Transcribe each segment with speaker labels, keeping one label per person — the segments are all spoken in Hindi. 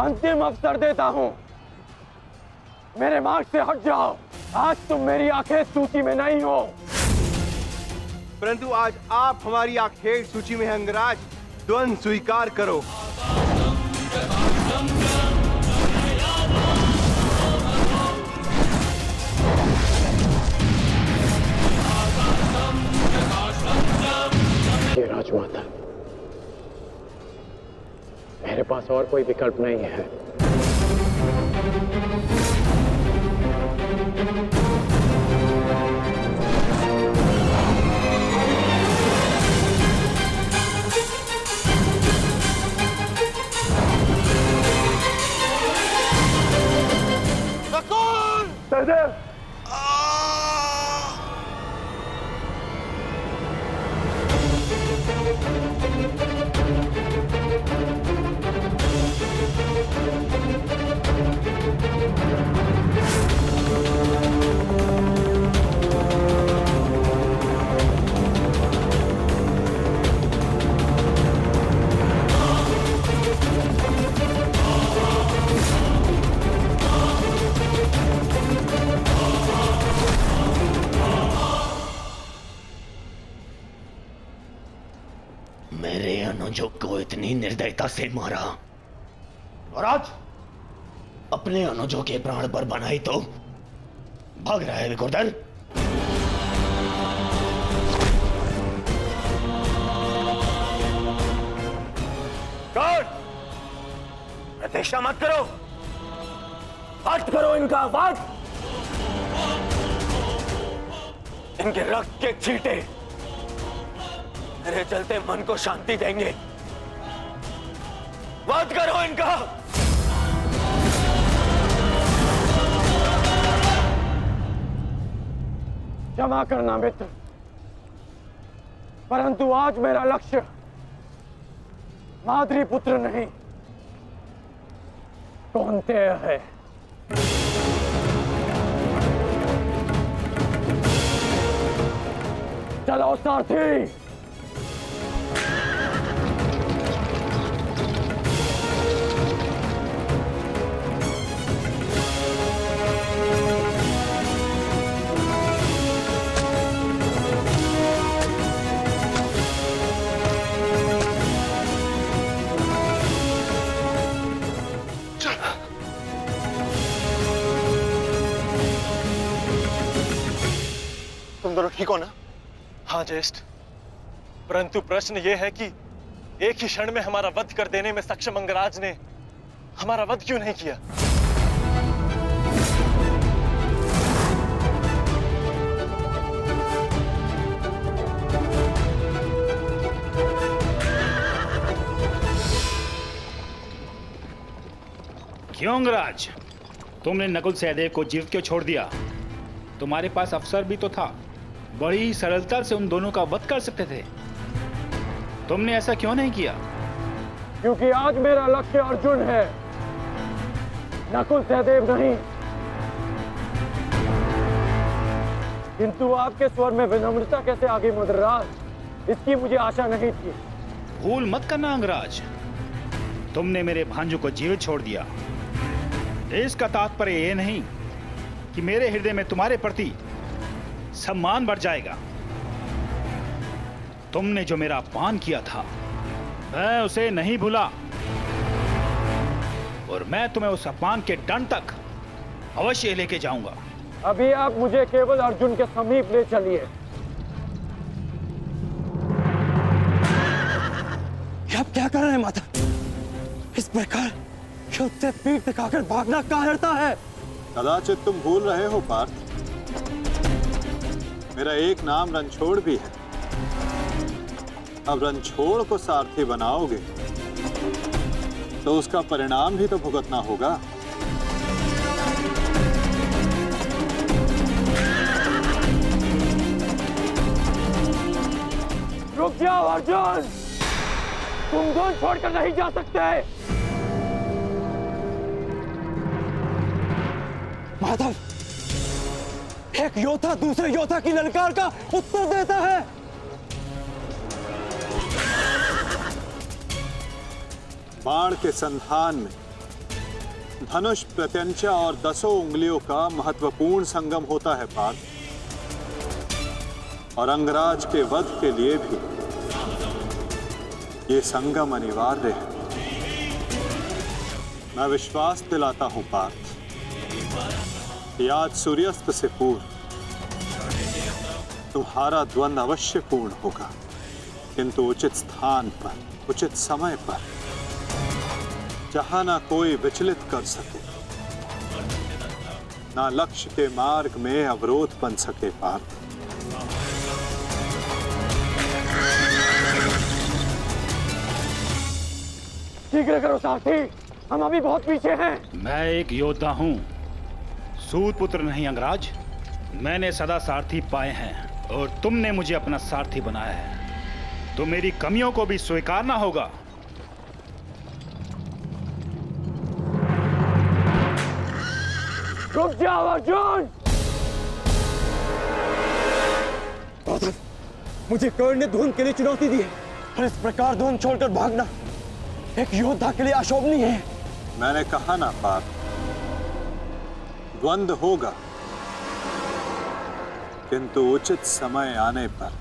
Speaker 1: अंतिम अवसर देता हूं, मेरे मार्ग से हट जाओ। आज तुम मेरी आखेट सूची में नहीं हो,
Speaker 2: परंतु आज आप हमारी आखेट सूची में हैं अंगराज। द्वंद्व स्वीकार करो।
Speaker 1: ये राजमाता, मेरे पास और कोई विकल्प नहीं है। सहदेव,
Speaker 3: मेरे अनुजों को इतनी निर्दयता से मारा और आज अपने अनुजों के प्राण पर बनाई तो भाग रहा है विकुर्दर।
Speaker 1: गार्ड, प्रतीक्षा मत करो, वध करो इनका, वध। इनके रक्त के छींटे मेरे चलते मन को शांति देंगे। वध करो इनका। क्षमा करना मित्र, परंतु आज मेरा लक्ष्य माद्री पुत्र नहीं, कौन्तेय है। चलो सारथी।
Speaker 2: तुम दोनों ठीक हो ना?
Speaker 4: हाँ ज्येष्ठ, परंतु प्रश्न यह है कि एक ही क्षण में हमारा वध कर देने में सक्षम अंगराज ने हमारा वध क्यों नहीं किया?
Speaker 5: क्यों अंगराज, तुमने नकुल सहदेव को जीवित क्यों छोड़ दिया? तुम्हारे पास अवसर भी तो था, बड़ी ही सरलता से उन दोनों का वध कर सकते थे। तुमने ऐसा क्यों नहीं किया?
Speaker 1: क्योंकि आज मेरा लक्ष्य अर्जुन है, नकुल सहदेव नहीं। किंतु आपके स्वर में विनम्रता कैसे आ गई मदराज, इसकी मुझे आशा नहीं थी।
Speaker 5: भूल मत करना अंगराज, तुमने मेरे भांजू को जीवित छोड़ दिया। इसका तात्पर्य यह नहीं कि मेरे हृदय में तुम्हारे प्रति सम्मान बढ़ जाएगा। तुमने जो मेरा अपमान किया था, मैं उसे नहीं भूला, और मैं तुम्हें उस अपमान के दंड तक अवश्य लेके जाऊंगा।
Speaker 1: अभी आप मुझे केवल अर्जुन के समीप ले चलिए।
Speaker 6: आप क्या कर रहे हैं माता? इस प्रकार युद्ध से पीठ दिखाकर भागना कायरता है।
Speaker 7: कदाचित तुम भूल रहे हो पार्थ, मेरा एक नाम रणछोड़ भी है। अब रणछोड़ को सारथी बनाओगे तो उसका परिणाम भी तो भुगतना होगा।
Speaker 1: रुक जाओ अर्जुन, तुम दोनों छोड़कर नहीं जा सकते।
Speaker 6: माधव, एक योद्धा दूसरे योद्धा की ललकार का उत्तर देता है।
Speaker 7: बाण के संधान में धनुष प्रत्यंचा और 10 उंगलियों का महत्वपूर्ण संगम होता है पार्थ, और अंगराज के वध के लिए भी ये संगम अनिवार्य है। मैं विश्वास दिलाता हूं पार्थ, कि आज सूर्यास्त से पूर्व तुम्हारा द्वंद्व अवश्य पूर्ण होगा, किंतु उचित स्थान पर, उचित समय पर, जहां ना कोई विचलित कर सके, ना लक्ष्य के मार्ग में अवरोध बन सके पार्थ।
Speaker 1: शीघ्र करो सारथी, हम अभी बहुत पीछे हैं।
Speaker 5: मैं एक योद्धा हूँ, सूत पुत्र नहीं अंगराज। मैंने सदा सारथी पाए हैं और तुमने मुझे अपना सारथी बनाया है, तो मेरी कमियों को भी स्वीकारना होगा।
Speaker 1: रुक जाओ अर्जुन।
Speaker 6: माधव, मुझे कर्ण ने धुन के लिए चुनौती दी है, और इस प्रकार धुन छोड़कर भागना एक योद्धा के लिए अशोभनीय है।
Speaker 7: मैंने कहा ना पार्थ, द्वंद्व होगा, किंतु उचित समय आने पर।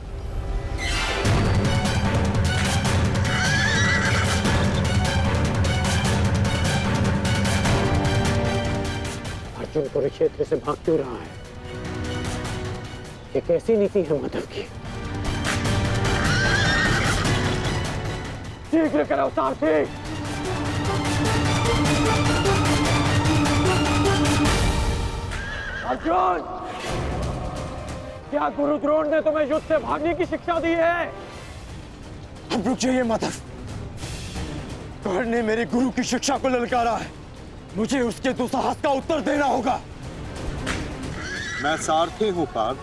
Speaker 1: अर्जुन कुरुक्षेत्र से भाग क्यों रहा है? ये कैसी नीति है माधव की? शीघ्र करो सारथी। अर्जुन, क्या गुरु द्रोण ने तुम्हें युद्ध से भागने की शिक्षा दी है?
Speaker 6: अब रुक जाइए माधव, कर्ण ने मेरे गुरु की शिक्षा को ललकारा है, मुझे उसके दुस्साहस का उत्तर देना होगा।
Speaker 7: मैं सारथी हूं पार्थ,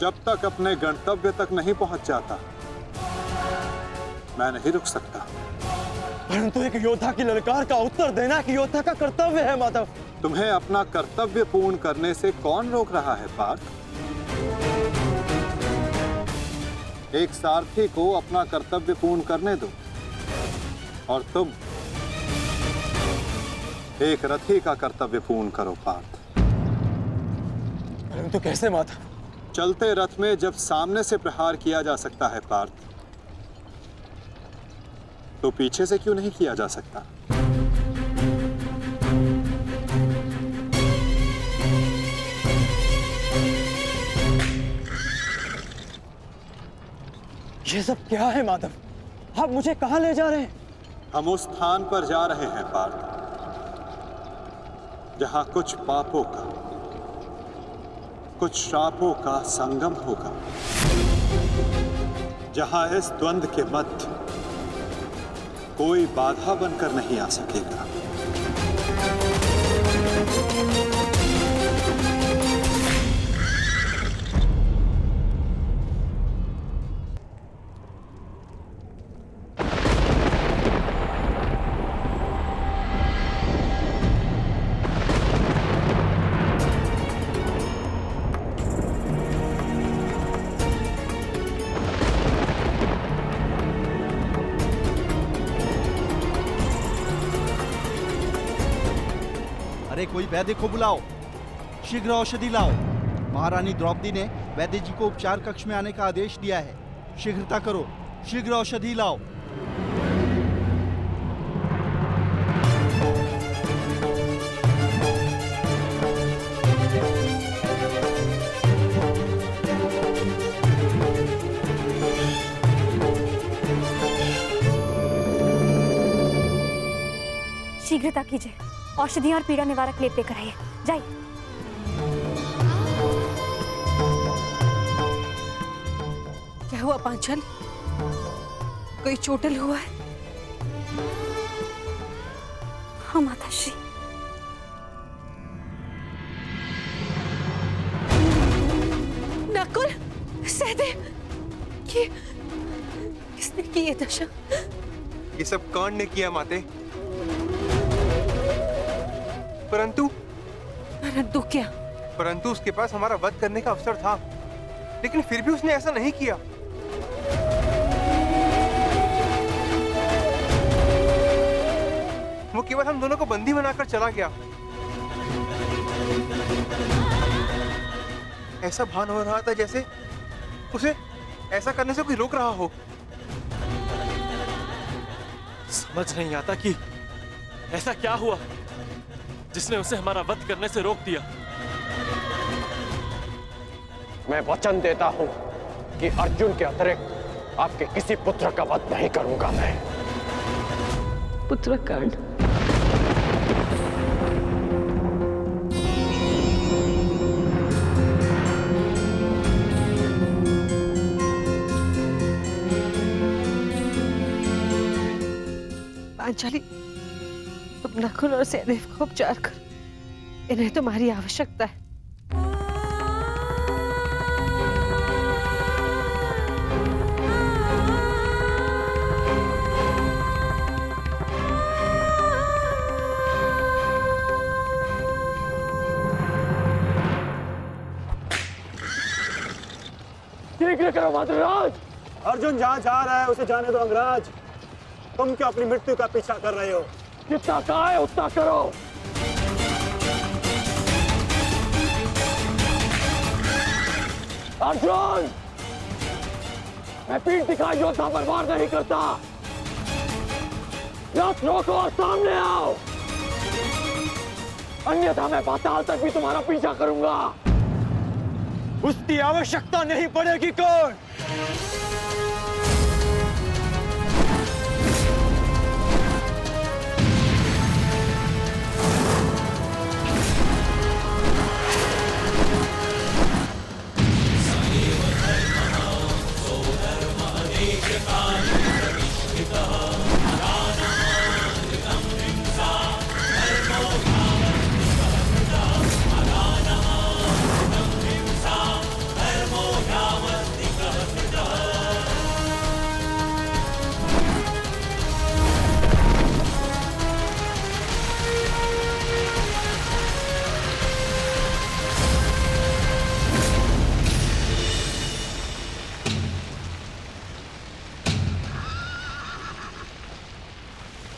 Speaker 7: जब तक अपने गंतव्य तक नहीं पहुंच जाता मैं नहीं रुक सकता।
Speaker 6: परंतु एक योद्धा की ललकार का उत्तर देना एक योद्धा का कर्तव्य है माधव।
Speaker 7: तुम्हें अपना कर्तव्य पूर्ण करने से कौन रोक रहा है पार्थ? एक सारथी को अपना कर्तव्य पूर्ण करने दो, और तुम एक रथी का कर्तव्य पूर्ण करो पार्थ।
Speaker 6: परंतु कैसे माधव?
Speaker 7: चलते रथ में जब सामने से प्रहार किया जा सकता है पार्थ, तो पीछे से क्यों नहीं किया जा सकता?
Speaker 6: ये सब क्या है माधव? आप मुझे कहां ले जा रहे हैं?
Speaker 7: हम उस स्थान पर जा रहे हैं पार्थ, जहां कुछ पापों का, कुछ श्रापों का संगम होगा, जहां इस द्वंद्व के मध्य कोई बाधा बनकर नहीं आ सकेगा।
Speaker 8: अरे कोई वैद्य को बुलाओ, शीघ्र औषधि लाओ। महारानी द्रौपदी ने वैद्य जी को उपचार कक्ष में आने का आदेश दिया है, शीघ्रता करो, शीघ्र औषधि लाओ।
Speaker 9: शीघ्रता कीजिए, औषधियां और पीड़ा निवारक लेप लेकर आइए। जाइए।
Speaker 10: क्या हुआ पांचल? कोई चोटिल हुआ है?
Speaker 9: हाँ माताश्री।
Speaker 10: नकुल, सहदेव, ये किसने की ये दशा?
Speaker 2: ये सब कर्ण ने किया माते। परंतु
Speaker 10: क्या?
Speaker 2: परंतु उसके पास हमारा वध करने का अवसर था, लेकिन फिर भी उसने ऐसा नहीं किया। वो केवल हम दोनों को बंदी बनाकर चला गया। ऐसा भान हो रहा था जैसे उसे ऐसा करने से कोई रोक रहा हो।
Speaker 4: समझ नहीं आता कि ऐसा क्या हुआ जिसने उसे हमारा वध करने से रोक दिया।
Speaker 1: मैं वचन देता हूं कि अर्जुन के अतिरिक्त आपके किसी पुत्र का वध नहीं करूंगा मैं।
Speaker 10: पुत्रकांड। पांचाली, तुम नकुल और सहदेव को उपचार कर, इन्हें तुम्हारी आवश्यकता है।
Speaker 1: शीघ्र करो मद्राज।
Speaker 6: अर्जुन जहाँ जा रहा है उसे जाने दो अंगराज। तुम क्यों अपनी मृत्यु का पीछा कर रहे हो?
Speaker 1: जितना कहा है उतना करो। अर्जुन, मैं पीठ दिखाई योद्धा पर वार नहीं करता। रथ रोको और सामने आओ, अन्यथा मैं पाताल तक भी तुम्हारा पीछा करूंगा।
Speaker 6: उसकी आवश्यकता नहीं पड़ेगी कौन?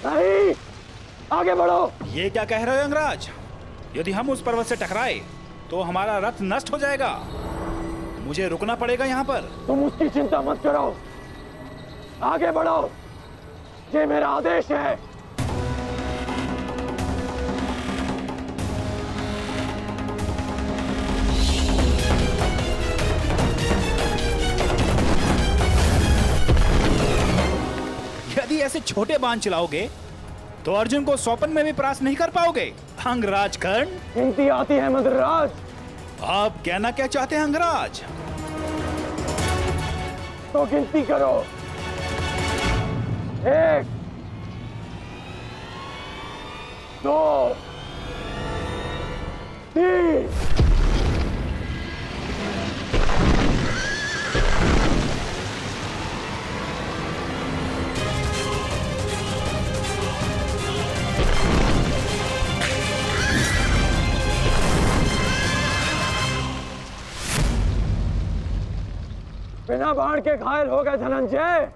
Speaker 1: नहीं, आगे बढ़ो।
Speaker 5: ये क्या कह रहे हो अंगराज? यदि हम उस पर्वत से टकराए तो हमारा रथ नष्ट हो जाएगा। मुझे रुकना पड़ेगा यहाँ पर।
Speaker 1: तुम उसकी चिंता मत करो, आगे बढ़ो, ये मेरा आदेश है।
Speaker 5: यदि ऐसे छोटे बाण चलाओगे तो अर्जुन को स्वपन में भी परास्त नहीं कर पाओगे। अंगराज कर्ण,
Speaker 1: गिनती आती है मद्राज।
Speaker 5: आप कहना क्या चाहते हैं अंगराज?
Speaker 1: तो गिनती करो। 1, 2, 3। बिना बाण के घायल हो गए धनंजय।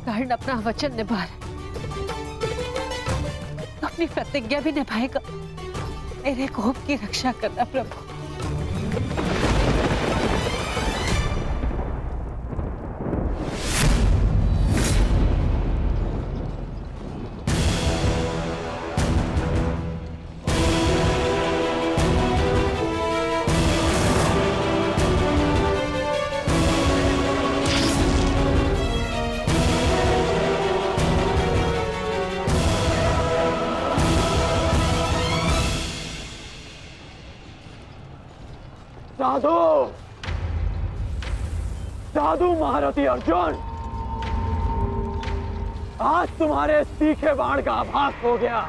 Speaker 10: कर्ण अपना वचन निभा रहा, अपनी प्रतिज्ञा भी निभाएगा। मेरे कोप की रक्षा करना प्रभु।
Speaker 1: साधु साधु महारथी अर्जुन, आज तुम्हारे तीखे बाण का आभास हो गया,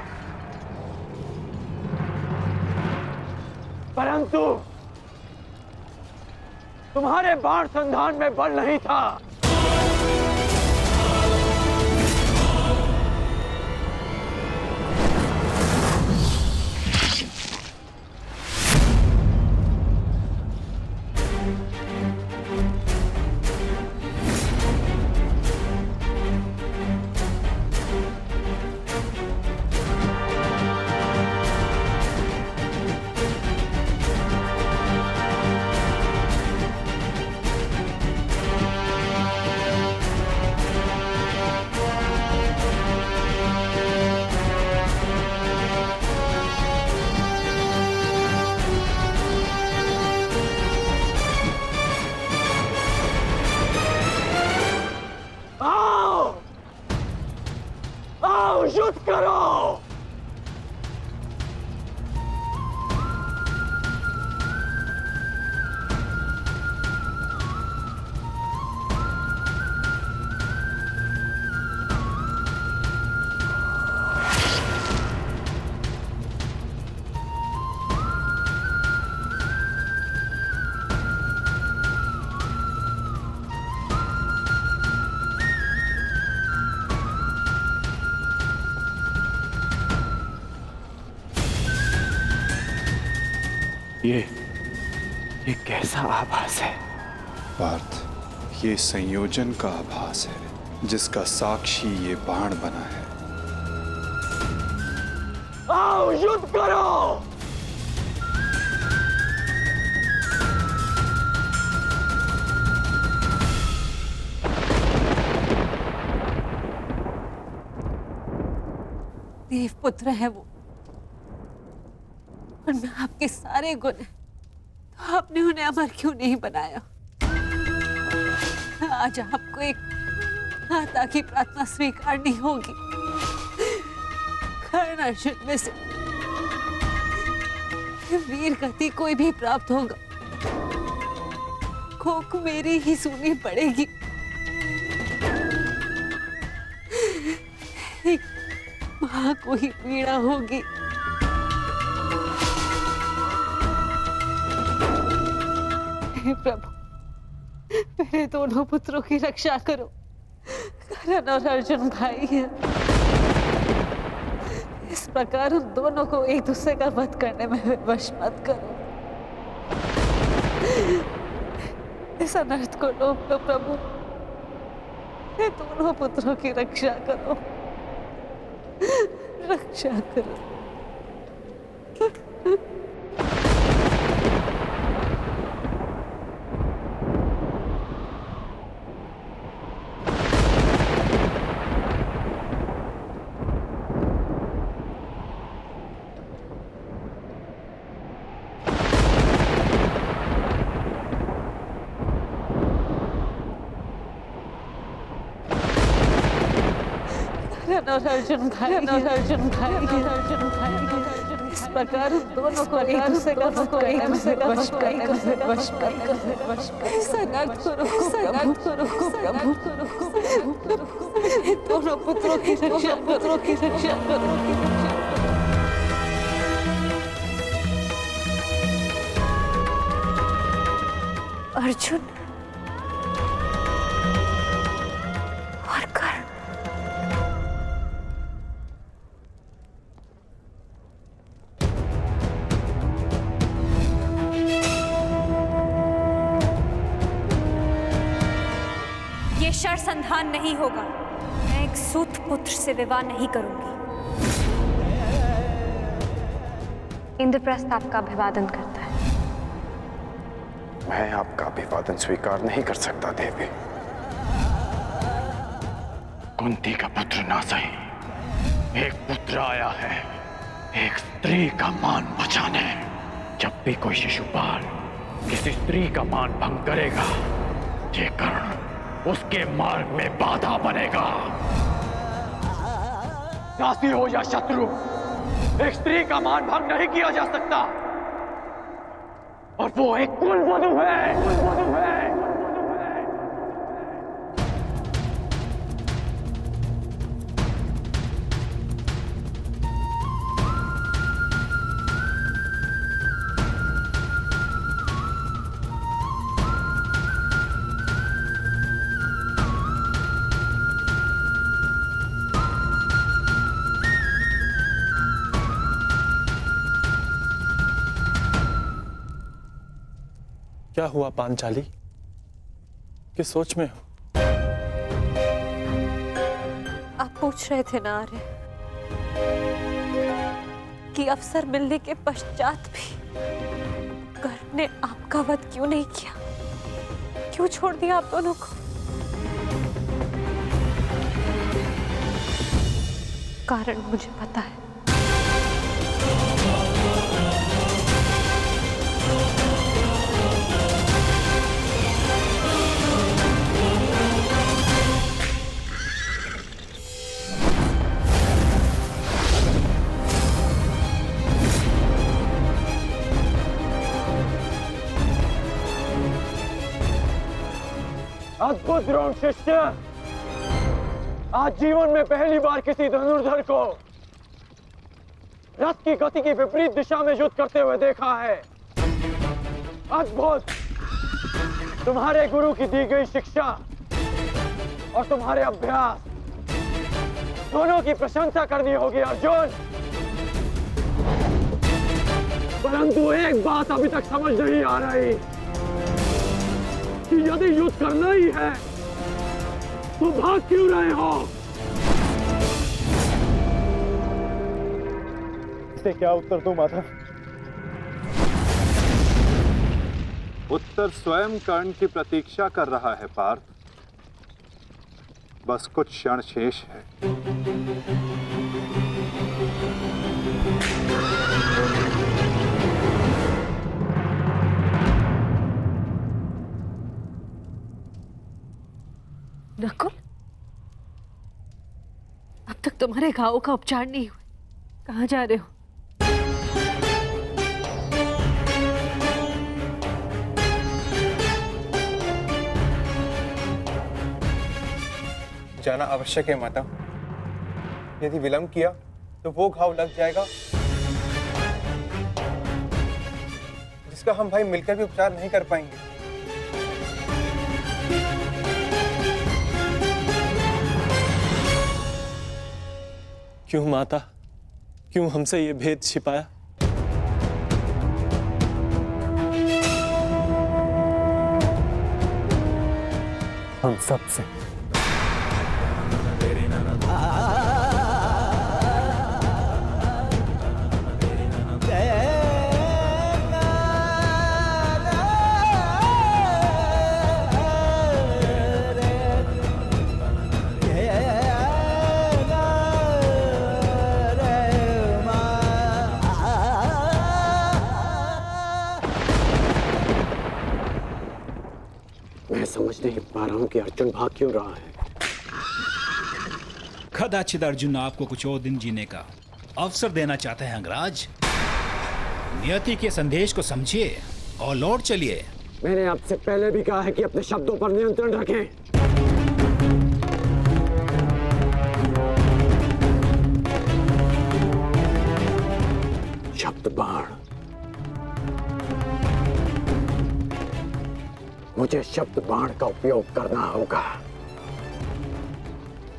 Speaker 1: परंतु तुम्हारे बाण संधान में बल नहीं था। युद्ध करो। ये कैसा आभास है?
Speaker 11: पार्थ, ये संयोजन का आभास है जिसका साक्षी ये बाण बना है।
Speaker 1: आओ युद्ध करो।
Speaker 10: देवपुत्र है वो, और मैं आपके सारे गुण हैं, तो आपने उन्हें अमर क्यों नहीं बनाया? आज आपको एक माता की प्रार्थना स्वीकारनी होगी। कर्ण अर्जुन में से वीर गति कोई भी प्राप्त होगा, कोक मेरी ही सुननी पड़ेगी। एक मां को ही पीड़ा होगी। हे प्रभु, मेरे दोनों पुत्रों की रक्षा करो। कर्ण और अर्जुन भाई हैं। इस प्रकार उन दोनों को एक दूसरे का वध करने में विवश मत करो। इस अनर्थ को रोक लो प्रभु। मेरे दोनों पुत्रों की रक्षा करो, रक्षा करो। और अर्जुन भाई, इस प्रकार दोनों को एक दूसरे का वश दोनों पुत्रों की रक्षा करो।
Speaker 9: अर्जुन और कर्ण, ये शर संधान नहीं होगा। मैं एक सूत पुत्र से विवाह नहीं करूंगी। इंद्रप्रस्थ आपका अभिवादन करता है।
Speaker 11: मैं आपका अभिवादन स्वीकार नहीं कर सकता देवी।
Speaker 1: कुंती का पुत्र ना सही, एक पुत्र आया है एक स्त्री का मान बचाने। जब भी कोई शिशुपाल किसी स्त्री का मान भंग करेगा, ये कर्ण उसके मार्ग में बाधा बनेगा। दासी हो या शत्रु, एक स्त्री का मान भंग नहीं किया जा सकता। और वो एक कुलवधू है।
Speaker 4: क्या हुआ पांचाली? किस सोच में हो?
Speaker 10: आप पूछ रहे थे ना आर्य कि अवसर मिलने के पश्चात भी कर्ण ने आपका वध क्यों नहीं किया, क्यों छोड़ दिया आप दोनों को? कारण मुझे पता है।
Speaker 1: अद्भुत द्रोण शिष्य, आज जीवन में पहली बार किसी धनुर्धर को रथ की गति की विपरीत दिशा में युद्ध करते हुए देखा है। अद्भुत! तुम्हारे गुरु की दी गई शिक्षा और तुम्हारे अभ्यास दोनों की प्रशंसा करनी होगी अर्जुन। परंतु एक बात अभी तक समझ नहीं आ रही कि यदि युद्ध करना ही है तो भाग क्यों रहे हो?
Speaker 4: इसे क्या उत्तर दूं माधव?
Speaker 7: उत्तर स्वयं कर्ण की प्रतीक्षा कर रहा है पार्थ। बस कुछ क्षण शेष है।
Speaker 10: नकुल, अब तक तुम्हारे घावों का उपचार नहीं हुआ, कहाँ जा रहे हो?
Speaker 2: जाना आवश्यक है माता। यदि विलंब किया तो वो घाव लग जाएगा जिसका हम भाई मिलकर भी उपचार नहीं कर पाएंगे।
Speaker 4: क्यों माता, क्यों हमसे ये भेद छिपाया?
Speaker 2: हम सब से।
Speaker 1: मैं समझ नहीं पा रहा हूं कि अर्जुन भाग क्यों रहा है।
Speaker 5: कदाचित अर्जुन आपको कुछ और दिन जीने का अवसर देना चाहते हैं अंगराज। नियति के संदेश को समझिए और लौट चलिए।
Speaker 1: मैंने आपसे पहले भी कहा है कि अपने शब्दों पर नियंत्रण रखें। शब्द बाण, मुझे शब्द बाण का उपयोग करना होगा।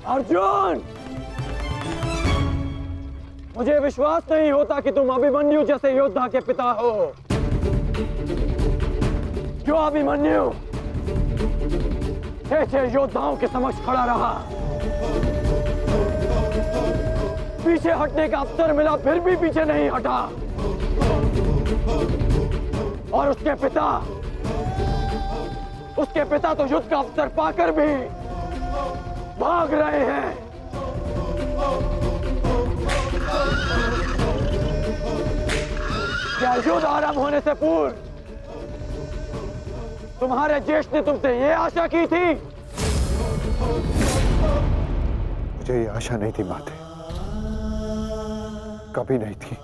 Speaker 1: अर्जुन, मुझे विश्वास नहीं होता कि तुम अभिमन्यु जैसे योद्धा के पिता हो। क्यों अभिमन्यु 6 योद्धाओं के समक्ष खड़ा रहा, पीछे हटने का अवसर मिला फिर भी पीछे नहीं हटा, और उसके पिता तो युद्ध का अवसर पाकर भी भाग रहे हैं। क्या युद्ध आरंभ होने से पूर्व तुम्हारे ज्येष्ठ ने तुमसे ये आशा की थी?
Speaker 11: मुझे ये आशा नहीं थी माते, कभी नहीं थी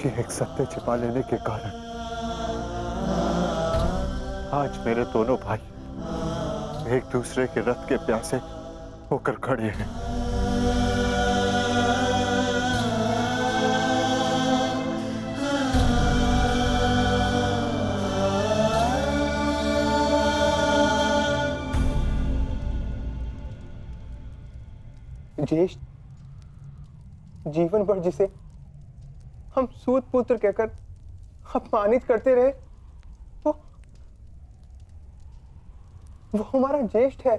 Speaker 2: कि एक सत्य छिपा लेने के कारण आज मेरे दोनों भाई एक दूसरे के रथ के प्यासे होकर खड़े हैं। ज्येष्ठ जीवन भर जिसे हम सूत पुत्र कहकर अपमानित करते रहे, वो हमारा ज्येष्ठ है।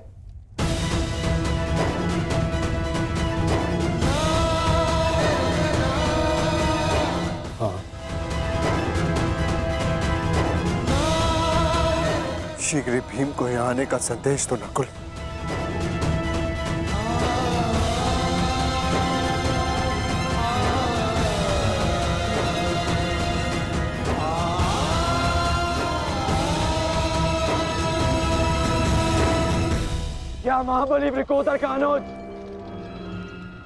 Speaker 6: हाँ, शीघ्र ही भीम को यहाँ आने का संदेश तो नकुल।
Speaker 2: क्या महाबली वृकोदर का अनुज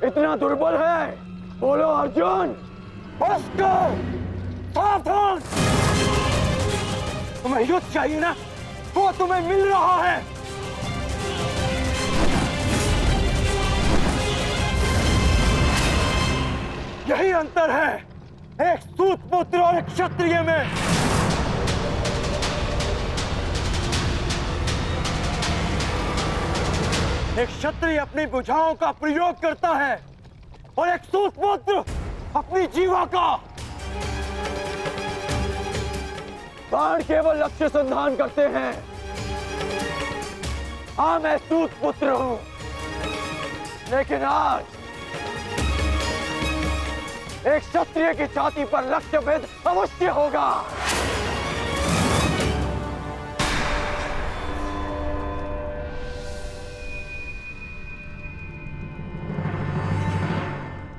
Speaker 2: इतना दुर्बल है? बोलो अर्जुन। उसको सावधान! तुम्हें युद्ध चाहिए ना, वो तुम्हें मिल रहा है। यही अंतर है एक सूत पुत्र और एक क्षत्रिय में। एक क्षत्रिय अपनी भुजाओं का प्रयोग करता है और एक सूत पुत्र अपनी जीवा का। बाण केवल लक्ष्य संधान करते हैं। हाँ, मैं सूत पुत्र हूं, लेकिन आज एक क्षत्रिय की छाती पर लक्ष्य भेद अवश्य होगा।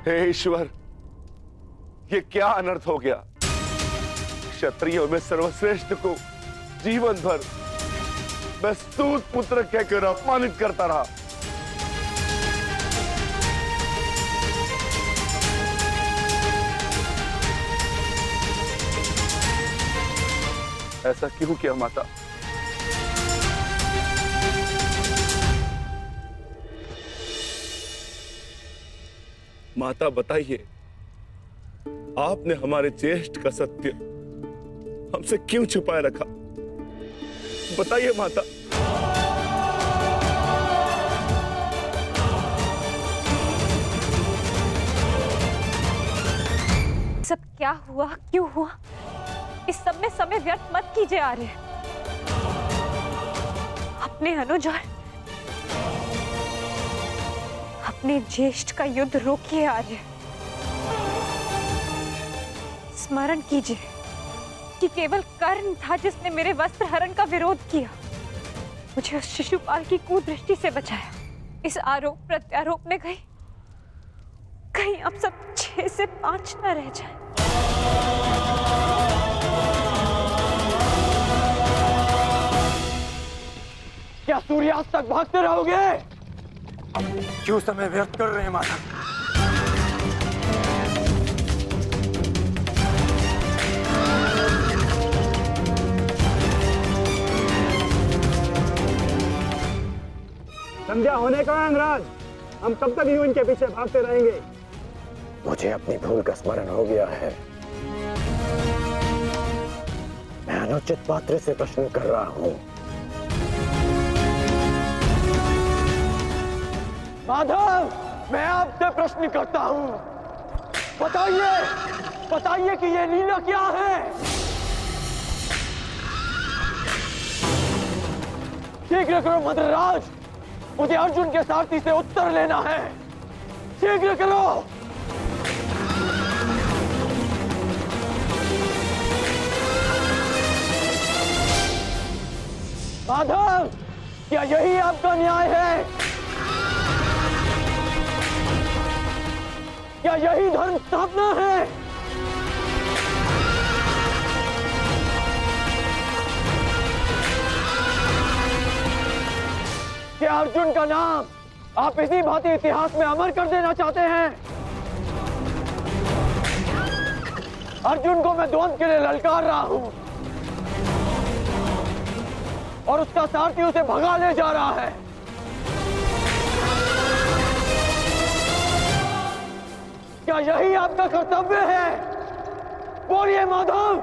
Speaker 12: हे ईश्वर, ये क्या अनर्थ हो गया? क्षत्रियों में सर्वश्रेष्ठ को जीवन भर मैं सूत पुत्र कहकर अपमानित करता रहा। ऐसा क्यों किया माता? माता बताइए, आपने हमारे ज्येष्ठ का सत्य हमसे क्यों छुपाए रखा? बताइए माता।
Speaker 10: सब क्या हुआ, क्यों हुआ, इस सब में समय व्यर्थ मत कीजिए आर्य। अपने अनुज और अपने ज्येष्ठ का युद्ध रोकिए आर्य। स्मरण कीजिए कि केवल कर्ण था जिसने मेरे वस्त्र हरण का विरोध किया, मुझे उस शिशुपाल की कुदृष्टि से बचाया। इस आरोप प्रत्यारोप में कहीं अब सब 6 से 5 न रह जाए।
Speaker 2: क्या सूर्यास्त तक भागते रहोगे? क्यों समय व्यर्थ कर रहे हैं माता?
Speaker 13: संध्या होने का अंगराज, हम कब तक यूं इनके पीछे भागते रहेंगे?
Speaker 1: मुझे अपनी भूल का स्मरण हो गया है। मैं अनुचित पात्र से प्रश्न कर रहा हूं।
Speaker 2: माधव, मैं आपसे प्रश्न करता हूं। बताइए, बताइए कि ये लीला क्या है? शीघ्र करो मद्रराज, मुझे अर्जुन के सारथी से उत्तर लेना है। शीघ्र करो। माधव, क्या यही आपका न्याय है? क्या यही धर्म स्थापना है? क्या अर्जुन का नाम आप इसी भांति इतिहास में अमर कर देना चाहते हैं? अर्जुन को मैं द्वंद के लिए ललकार रहा हूं और उसका सारथी उसे भगा ले जा रहा है। क्या यही आपका कर्तव्य है? बोलिए माधव।